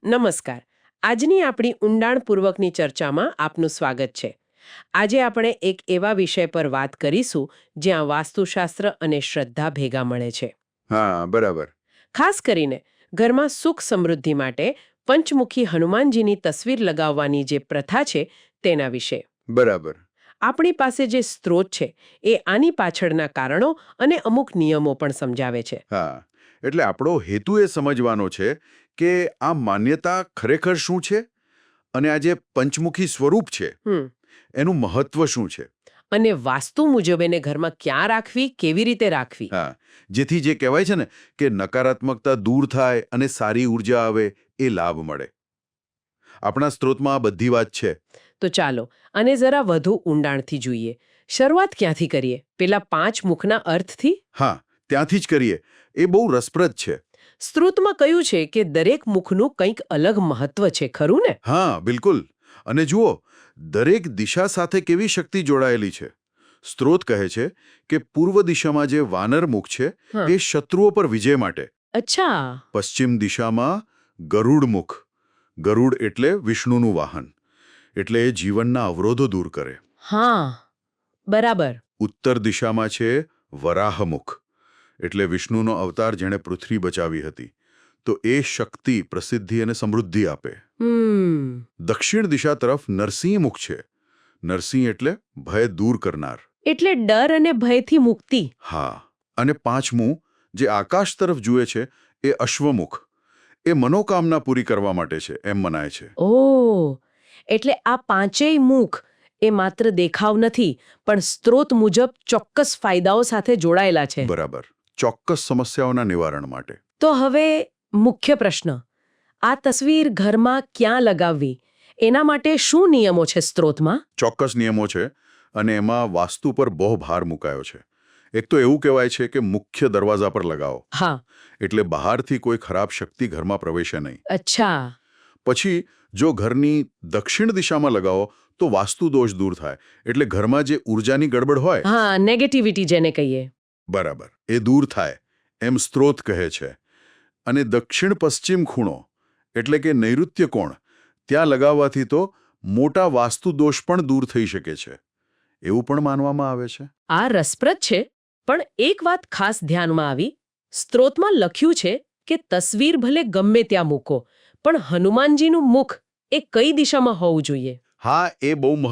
નમસ્કાર. આજની આપણી ઊંડાણપૂર્વકની ચર્ચામાં આપનું સ્વાગત છે. આજે આપણે એક એવા વિષય પર વાત કરીશું જ્યાં વાસ્તુશાસ્ત્ર અને શ્રદ્ધા ભેગા મળે છે. હા, બરાબર. ખાસ કરીને ઘરમાં સુખ સમૃદ્ધિ માટે પંચમુખી હનુમાનજીની તસવીર લગાવવાની જે પ્રથા છે તેના વિશે. બરાબર. આપણી પાસે જે સ્ત્રોત છે એ આની પાછળના કારણો અને અમુક નિયમો પણ સમજાવે છે. હા, એટલે આપણો હેતુ એ સમજવાનો છે કે આ માન્યતા ખરેખર શું છે અને આ જે પંચમુખી સ્વરૂપ છે હમ એનું મહત્વ શું છે. અને વાસ્તુ મુજબ એને ઘરમાં ક્યાં રાખવી, કેવી રીતે રાખવી. હા, જેથી જે કહેવાય છે ને કે નકારાત્મકતા દૂર થાય અને સારી ઉર્જા આવે એ લાભ મળે. આપણા સ્ત્રોતમાં આ બધી વાત છે. તો ચાલો અને જરા વધુ ઊંડાણથી જોઈએ. શરૂઆત ક્યાંથી કરીએ? પેલા 5 મુખના અર્થથી? હા, ત્યાંથી જ કરીએ. એ બહુ રસપ્રદ છે. સ્ત્રોતમાં કહ્યું છે કે દરેક મુખનું કંઈક અલગ મહત્વ છે, ખરું ને? હા, બિલકુલ. અને જુઓ, દરેક દિશા સાથે કેવી શક્તિ જોડાયેલી છે. સ્ત્રોત કહે છે કે પૂર્વ દિશામાં જે વાનર મુખ છે હા. એ શત્રુઓ પર વિજય માટે. અચ્છા. પશ્ચિમ દિશામાં ગરુડ મુખ. ગરુડ એટલે વિષ્ણુનું વાહન. એટલે એ જીવનના અવરોધો દૂર કરે. હા, બરાબર. ઉત્તર દિશામાં છે વરાહ મુખ. એટલે વિષ્ણુનો અવતાર જેણે પૃથ્વી બચાવી હતી. તો એ શક્તિ, પ્રસિદ્ધિ અને સમૃદ્ધિ આપે. દક્ષિણ દિશા તરફ નરસિંહ મુખ છે. નરસિંહ એટલે ભય દૂર કરનાર. એટલે ડર અને ભયથી મુક્તિ. હા, અને પાંચમું જે આકાશ તરફ જુએ છે એ અશ્વમુખ. એ મનોકામના પૂરી કરવા માટે છે એમ મનાય છે. ઓહ, એટલે આ પાંચેય મુખ એ માત્ર દેખાવ નથી, પણ સ્ત્રોત મુજબ ચોક્કસ ફાયદાઓ સાથે જોડાયેલા છે. બરાબર. ચોક્કસ સમસ્યાઓના નિવારણ માટે. તો હવે મુખ્ય પ્રશ્ન, આ તસવીર ઘરમાં ક્યાં લગાવવી એના માટે શું નિયમો છે સ્ત્રોતમાં? ચોક્કસ નિયમો છે અને એમાં વાસ્તુ પર બહુ ભાર મુકાયો છે. એક તો એવું કહેવાય છે કે મુખ્ય દરવાજા પર લગાવો. હા. એટલે બહારથી કોઈ ખરાબ શક્તિ ઘરમાં પ્રવેશે નહીં. અચ્છા. પછી જો ઘરની દક્ષિણ દિશામાં લગાવો તો વાસ્તુ દોષ દૂર થાય. એટલે ઘરમાં જે ઉર્જાની ગડબડ હોય, હા, નેગેટિવિટી જેને કહીએ. બરાબર, એ દૂર થાય એમ સ્ત્રોત કહે છે. અને દક્ષિણ પશ્ચિમ ખૂણો એટલે કે નૈઋત્ય કોણ, ત્યાં લગાવવાથી તો મોટા વાસ્તુ દોષ પણ દૂર થઈ શકે છે એવું પણ માનવામાં આવે છે. આ રસપ્રદ છે, પણ એક વાત ખાસ ધ્યાનમાં આવી. સ્ત્રોતમાં લખ્યું છે કે તસવીર ભલે ગમે ત્યાં મૂકો, પણ હનુમાનજીનું મુખ એ કઈ દિશામાં હોવું જોઈએ? હા, એ બહુ